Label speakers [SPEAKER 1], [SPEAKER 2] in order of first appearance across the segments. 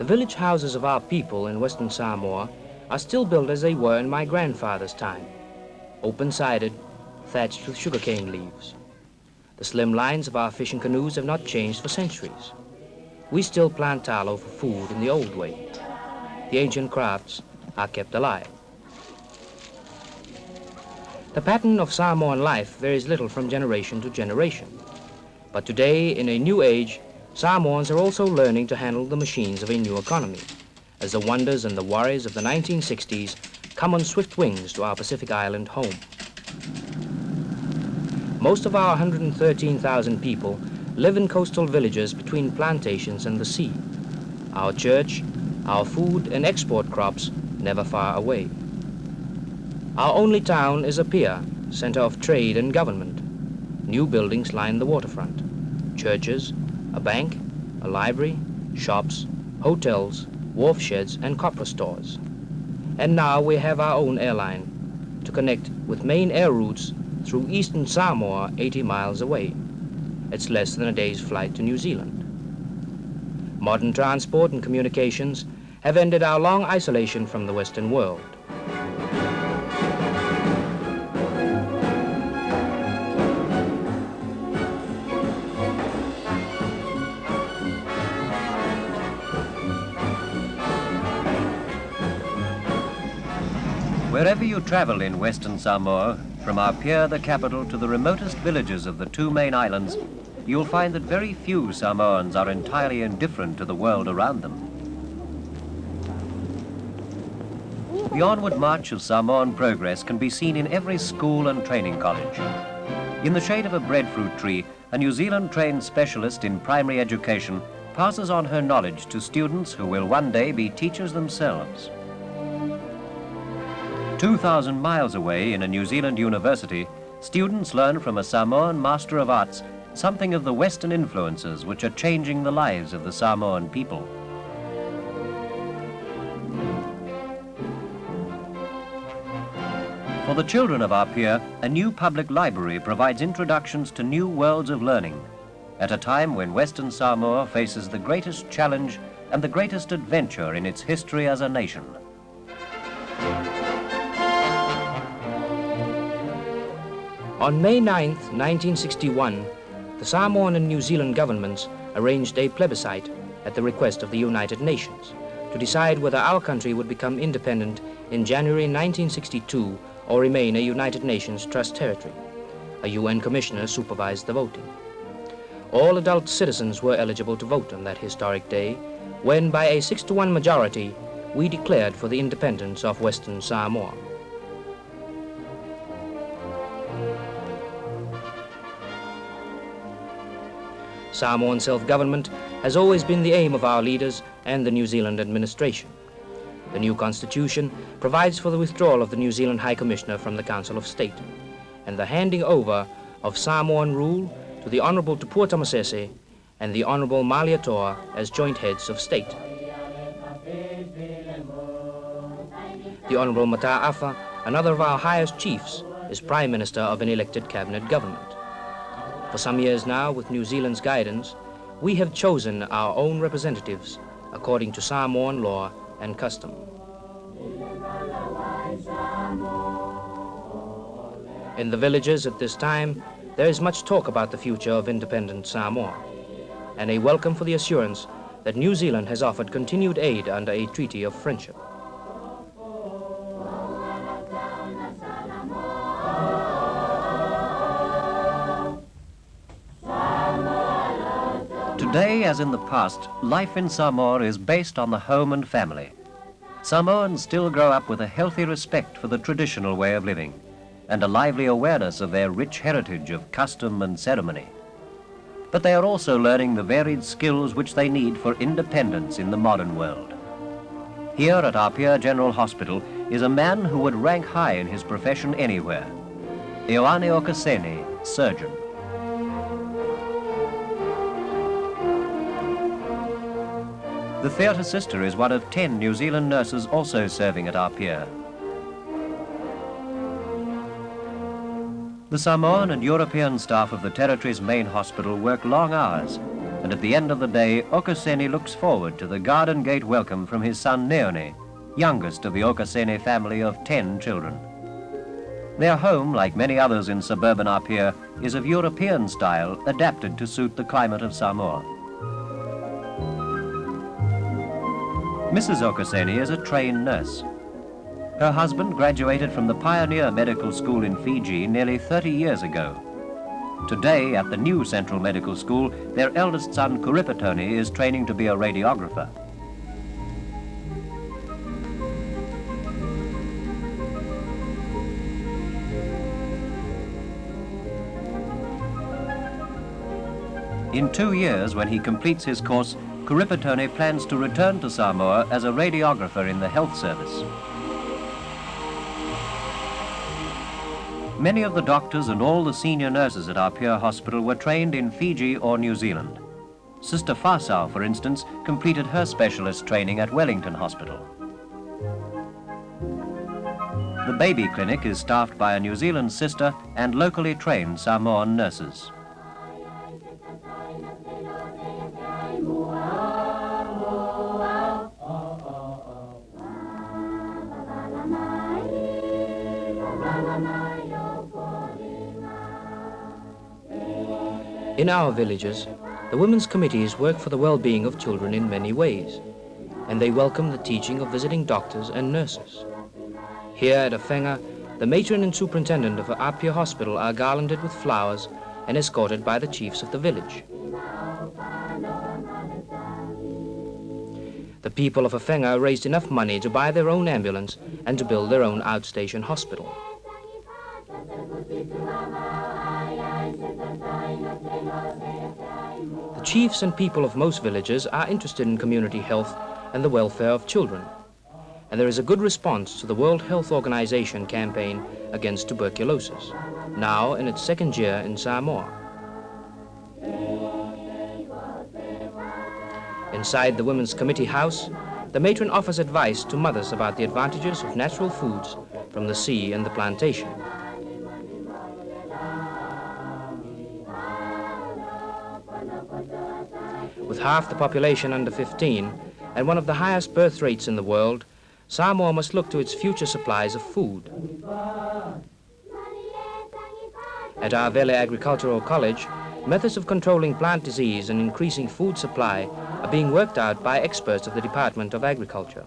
[SPEAKER 1] village houses of our people in Western Samoa are still built as they were in my grandfather's time, open-sided, thatched with sugarcane leaves. The slim lines of our fishing canoes have not changed for centuries. We still plant tallow for food in the old way. The ancient crafts are kept alive. The pattern of Samoan life varies little from generation to generation. But today, in a new age, Samoans are also learning to handle the machines of a new economy, as the wonders and the worries of the 1960s come on swift wings to our Pacific Island home. Most of our 113,000 people live in coastal villages between plantations and the sea. Our church, our food and export crops never far away. Our only town is Apia, center of trade and government. New buildings line the waterfront. Churches, a bank, a library, shops, hotels, wharf sheds and copra stores. And now we have our own airline to connect with main air routes through eastern Samoa 80 miles away. It's less than a day's flight to New Zealand. Modern transport and communications have ended our long isolation from the Western world.
[SPEAKER 2] Wherever you travel in Western Samoa, from Apia, the capital, to the remotest villages of the two main islands, you'll find that very few Samoans are entirely indifferent to the world around them. The onward march of Samoan progress can be seen in every school and training college. In the shade of a breadfruit tree, a New Zealand-trained specialist in primary education passes on her knowledge to students who will one day be teachers themselves. 2,000 miles away in a New Zealand university, students learn from a Samoan Master of Arts something of the Western influences which are changing the lives of the Samoan people. For the children of Apia, a new public library provides introductions to new worlds of learning, at a time when Western Samoa faces the greatest challenge and the greatest adventure in its history as a nation.
[SPEAKER 1] On May 9, 1961, the Samoan and New Zealand governments arranged a plebiscite at the request of the United Nations to decide whether our country would become independent in January 1962 or remain a United Nations Trust territory. A UN commissioner supervised the voting. All adult citizens were eligible to vote on that historic day when, by a 6-to-1 majority, we declared for the independence of Western Samoa. Samoan self-government has always been the aim of our leaders and the New Zealand administration. The new constitution provides for the withdrawal of the New Zealand High Commissioner from the Council of State and the handing over of Samoan rule to the Honourable Tupua Tamasese and the Honourable Maliatoa as joint heads of state. The Honourable Mata'afa, another of our highest chiefs, is Prime Minister of an elected cabinet government. For some years now, with New Zealand's guidance, we have chosen our own representatives according to Samoan law and custom. In the villages at this time, there is much talk about the future of independent Samoa, and a welcome for the assurance that New Zealand has offered continued aid under a treaty of friendship.
[SPEAKER 2] Today, as in the past, life in Samoa is based on the home and family. Samoans still grow up with a healthy respect for the traditional way of living and a lively awareness of their rich heritage of custom and ceremony. But they are also learning the varied skills which they need for independence in the modern world. Here at Apia General Hospital is a man who would rank high in his profession anywhere, Ioane Okasene, surgeon. The theatre sister is one of 10 New Zealand nurses also serving at Apia. The Samoan and European staff of the territory's main hospital work long hours, and at the end of the day, Okaseni looks forward to the garden gate welcome from his son Neone, youngest of the Okaseni family of 10 children. Their home, like many others in suburban Apia, is of European style, adapted to suit the climate of Samoa. Mrs. Okaseni is a trained nurse. Her husband graduated from the Pioneer Medical School in Fiji nearly 30 years ago. Today, at the new Central Medical School, their eldest son, Kuripatoni, is training to be a radiographer. In 2 years, when he completes his course, Kuripatoni plans to return to Samoa as a radiographer in the health service. Many of the doctors and all the senior nurses at Apia Hospital were trained in Fiji or New Zealand. Sister Fasau, for instance, completed her specialist training at Wellington Hospital. The baby clinic is staffed by a New Zealand sister and locally trained Samoan nurses.
[SPEAKER 1] In our villages, the women's committees work for the well-being of children in many ways, and they welcome the teaching of visiting doctors and nurses. Here at Afenga, the matron and superintendent of Apia Hospital are garlanded with flowers and escorted by the chiefs of the village. The people of Afenga raised enough money to buy their own ambulance and to build their own outstation hospital. The chiefs and people of most villages are interested in community health and the welfare of children, and there is a good response to the World Health Organization campaign against tuberculosis, now in its 2nd year in Samoa. Inside the Women's Committee House, the matron offers advice to mothers about the advantages of natural foods from the sea and the plantation. With half the population under 15 and one of the highest birth rates in the world, Samoa must look to its future supplies of food. At our Vele Agricultural College, methods of controlling plant disease and increasing food supply are being worked out by experts of the Department of Agriculture.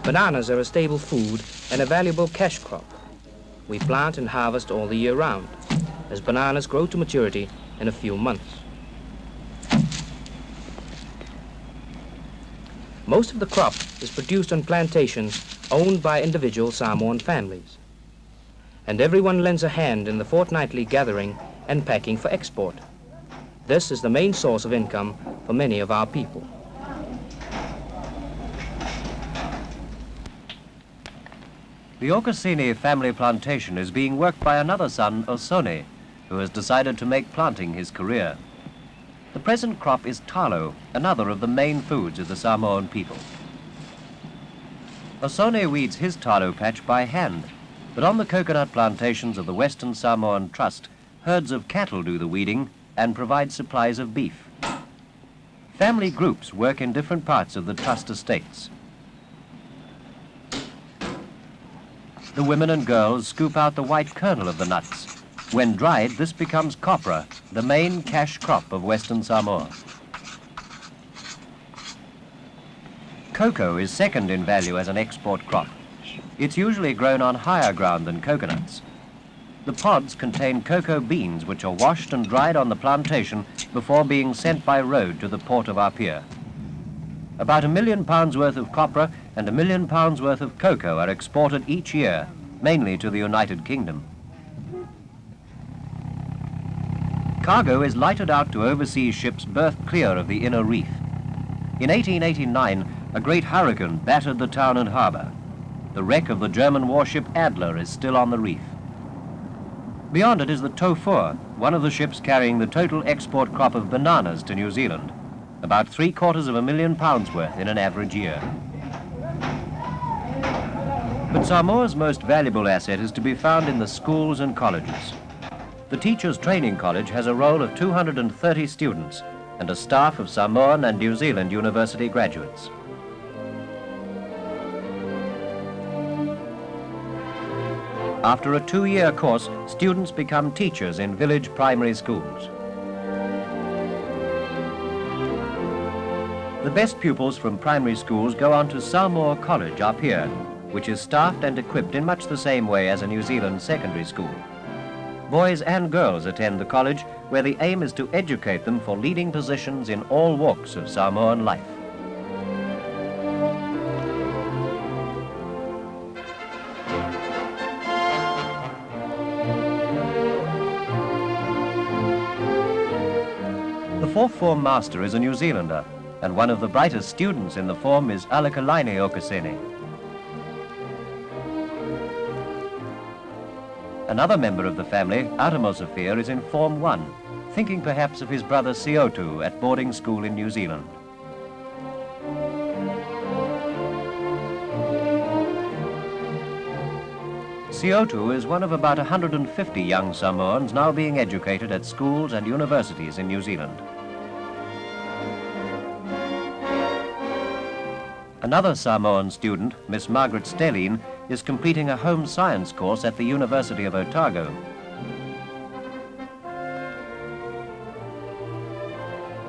[SPEAKER 1] Bananas are a stable food and a valuable cash crop. We plant and harvest all the year round, as bananas grow to maturity in a few months. Most of the crop is produced on plantations owned by individual Samoan families, and everyone lends a hand in the fortnightly gathering and packing for export. This is the main source of income for many of our people.
[SPEAKER 2] The Okaseni family plantation is being worked by another son, Osone, who has decided to make planting his career. The present crop is talo, another of the main foods of the Samoan people. Osone weeds his talo patch by hand, but on the coconut plantations of the Western Samoan Trust, herds of cattle do the weeding and provide supplies of beef. Family groups work in different parts of the trust estates. The women and girls scoop out the white kernel of the nuts. When dried, this becomes copra, the main cash crop of Western Samoa. Cocoa is second in value as an export crop. It's usually grown on higher ground than coconuts. The pods contain cocoa beans which are washed and dried on the plantation before being sent by road to the port of Apia. About £1 million worth of copra and £1 million worth of cocoa are exported each year, mainly to the United Kingdom. Cargo is lighted out to overseas ships berthed clear of the inner reef. In 1889, a great hurricane battered the town and harbour. The wreck of the German warship Adler is still on the reef. Beyond it is the Tofua, one of the ships carrying the total export crop of bananas to New Zealand, about £750,000 worth in an average year. But Samoa's most valuable asset is to be found in the schools and colleges. The Teachers Training College has a roll of 230 students and a staff of Samoan and New Zealand university graduates. After a 2-year course, students become teachers in village primary schools. The best pupils from primary schools go on to Samoa College up here, which is staffed and equipped in much the same way as a New Zealand secondary school. Boys and girls attend the college, where the aim is to educate them for leading positions in all walks of Samoan life. The fourth form master is a New Zealander, and one of the brightest students in the form is Telecini Okasene. Another member of the family, Atamosafir, is in Form 1, thinking perhaps of his brother Siotu at boarding school in New Zealand. Siotu is one of about 150 young Samoans now being educated at schools and universities in New Zealand. Another Samoan student, Miss Margaret Stelline, is completing a home science course at the University of Otago.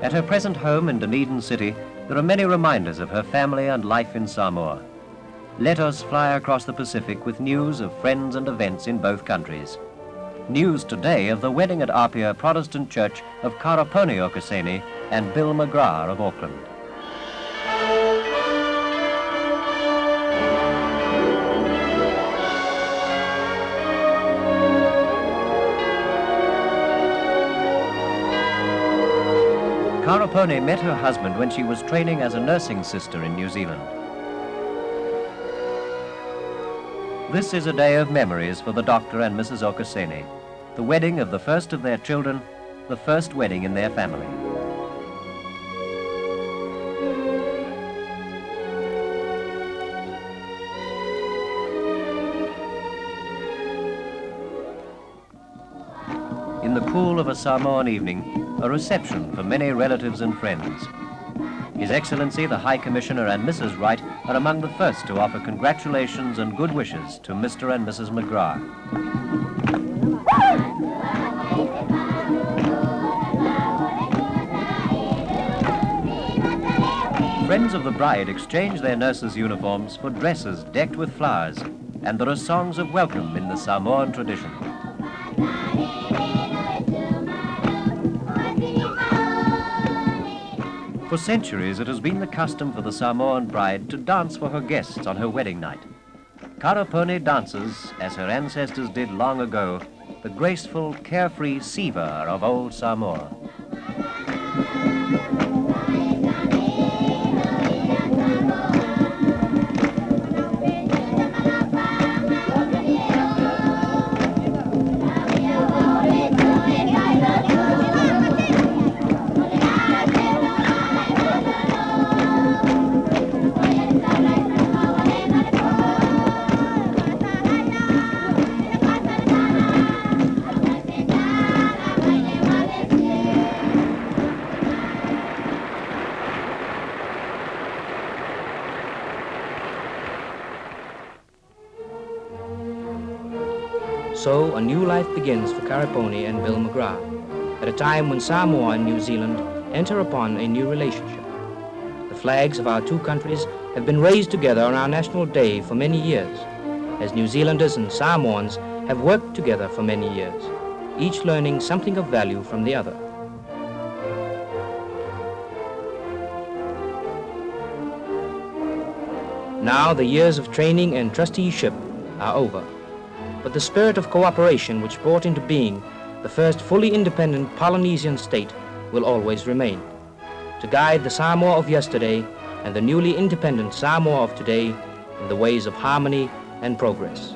[SPEAKER 2] At her present home in Dunedin City, there are many reminders of her family and life in Samoa. Let us fly across the Pacific with news of friends and events in both countries. News today of the wedding at Apia Protestant Church of Karaponi Okasene and Bill McGrath of Auckland. Karaponi met her husband when she was training as a nursing sister in New Zealand. This is a day of memories for the doctor and Mrs. Okasene, the wedding of the first of their children, the first wedding in their family. In the cool of a Samoan evening, a reception for many relatives and friends. His Excellency the High Commissioner and Mrs. Wright are among the first to offer congratulations and good wishes to Mr. and Mrs. McGrath. Friends of the bride exchange their nurses' uniforms for dresses decked with flowers, and there are songs of welcome in the Samoan tradition. For centuries, it has been the custom for the Samoan bride to dance for her guests on her wedding night. Karaponi dances, as her ancestors did long ago, the graceful, carefree siva of old Samoa.
[SPEAKER 1] So a new life begins for Karaponi and Bill McGrath, at a time when Samoa and New Zealand enter upon a new relationship. The flags of our two countries have been raised together on our National Day for many years, as New Zealanders and Samoans have worked together for many years, each learning something of value from the other. Now the years of training and trusteeship are over, but the spirit of cooperation which brought into being the first fully independent Polynesian state will always remain, to guide the Samoa of yesterday and the newly independent Samoa of today in the ways of harmony and progress.